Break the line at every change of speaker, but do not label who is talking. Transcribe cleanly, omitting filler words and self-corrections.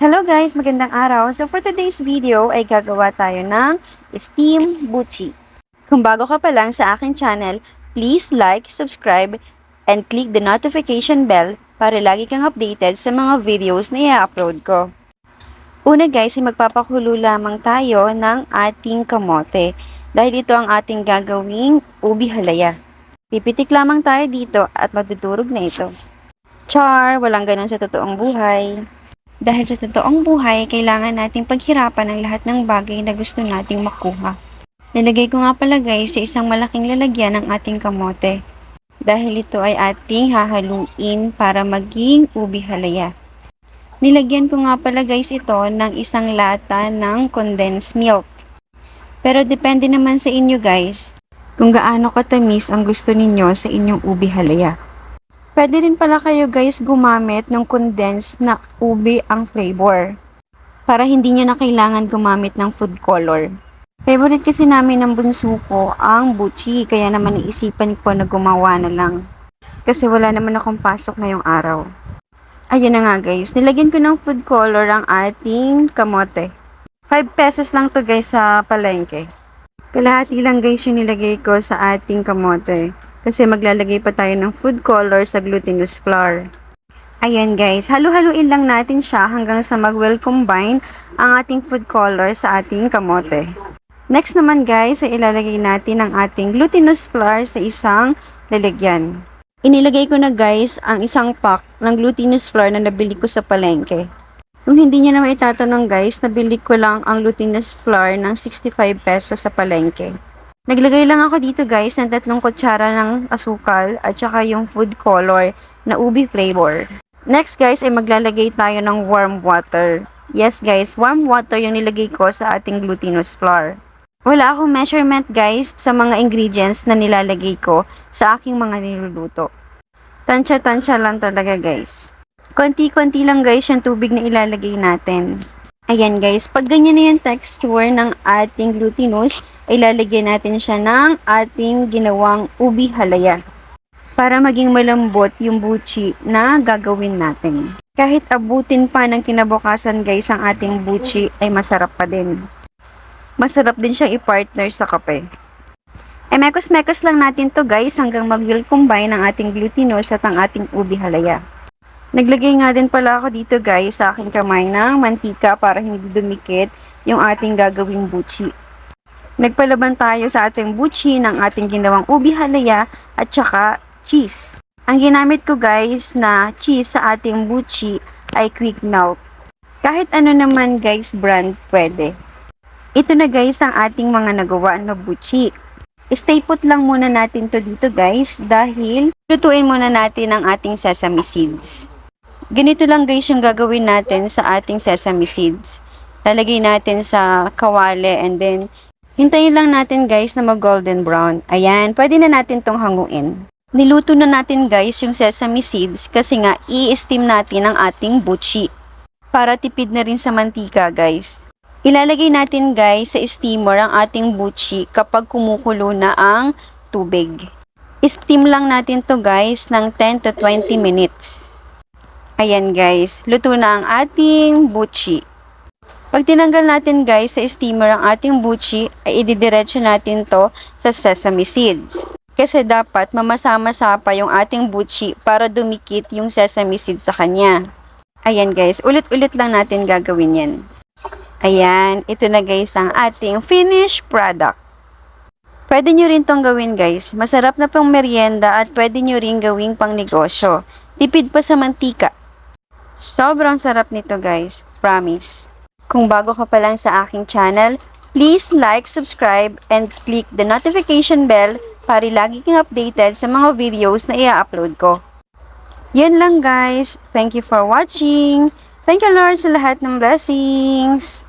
Hello guys, magandang araw. So for today's video ay gagawa tayo ng steam buchi. Kung bago ka pa lang sa aking channel, please like, subscribe, and click the notification bell para lagi kang updated sa mga videos na i-upload ko. Una guys, ay magpapakulo lamang tayo ng ating kamote dahil ito ang ating gagawing ubi halaya. Pipitik lamang tayo dito at madudurog na ito. Char! Walang ganun sa totoong buhay. Dahil sa totoong buhay, kailangan nating paghirapan ang lahat ng bagay na gusto nating makuha. Nilagay ko nga pala guys sa isang malaking lalagyan ng ating kamote. Dahil ito ay ating hahaluin para maging ubi halaya. Nilagyan ko nga pala guys ito ng isang lata ng condensed milk. Pero depende naman sa inyo guys kung gaano katamis ang gusto ninyo sa inyong ubi halaya. Pwede rin pala kayo guys gumamit ng condensed na ube ang flavor. Para hindi nyo na kailangan gumamit ng food color. Favorite kasi namin ng bunso ko ang buchi, kaya naman naisipan ko na gumawa na lang. Kasi wala naman akong pasok ngayong araw. Ayun na nga guys, nilagyan ko ng food color ang ating kamote. 5 pesos lang to guys sa palengke. Kalahati lang guys yung nilagay ko sa ating kamote. Kasi maglalagay pa tayo ng food color sa glutinous flour. Ayan guys, halu-haluin lang natin siya hanggang sa mag-well combine ang ating food color sa ating kamote. Next naman guys, ay ilalagay natin ang ating glutinous flour sa isang lalagyan. Inilagay ko na guys ang isang pack ng glutinous flour na nabili ko sa palengke. Kung hindi nyo naman itatanong guys, nabili ko lang ang glutinous flour ng 65 pesos sa palengke. Naglagay lang ako dito guys ng 3 kutsara ng asukal at saka yung food color na ubi flavor. Next guys ay maglalagay tayo ng warm water. Yes guys, warm water yung nilagay ko sa ating glutinous flour. Wala akong measurement guys sa mga ingredients na nilalagay ko sa aking mga niluluto. Tansya-tansya lang talaga guys. Konti-konti lang guys yung tubig na ilalagay natin. Ayan guys, pag ganyan na yung texture ng ating glutinous, ay lalagyan natin siya ng ating ginawang ubi halaya. Para maging malambot yung buchi na gagawin natin. Kahit abutin pa ng kinabukasan guys ang ating buchi ay masarap pa din. Masarap din siyang i-partner sa kape. Ay mekos-mekos lang natin to guys hanggang mag-well combine ang ating glutinous at ang ating ubi halaya. Naglagay nga din pala ako dito guys sa aking kamay ng mantika para hindi dumikit yung ating gagawing buchi. Nagpalaban tayo sa ating buchi ng ating ginawang ubi halaya at saka cheese. Ang ginamit ko guys na cheese sa ating buchi ay quick melt. Kahit ano naman guys brand pwede. Ito na guys ang ating mga nagawa na buchi. Stay put lang muna natin to dito guys dahil lutuin muna natin ang ating sesame seeds. Ganito lang guys yung gagawin natin sa ating sesame seeds. Lalagay natin sa kawali and then hintayin lang natin guys na mag golden brown. Ayan, pwede na natin tong hanguin. Niluto na natin guys yung sesame seeds kasi nga i-steam natin ang ating buchi. Para tipid na rin sa mantika guys. Ilalagay natin guys sa steamer ang ating buchi kapag kumukulo na ang tubig. Steam lang natin to guys ng 10 to 20 minutes. Ayan guys, luto na ang ating buchi. Pag tinanggal natin guys sa steamer ang ating buchi, ay ididiretso natin to sa sesame seeds. Kasi dapat mamasa-masa pa yung ating buchi para dumikit yung sesame seeds sa kanya. Ayan guys, ulit-ulit lang natin gagawin yan. Ayan, ito na guys ang ating finished product. Pwede nyo rin tong gawin guys. Masarap na pang merienda at pwede nyo rin gawing pang negosyo. Tipid pa sa mantika. Sobrang sarap nito guys, promise. Kung bago ka pa lang sa aking channel, please like, subscribe, and click the notification bell para lagi kang updated sa mga videos na i-upload ko. Yan lang guys. Thank you for watching. Thank you Lord sa lahat ng blessings.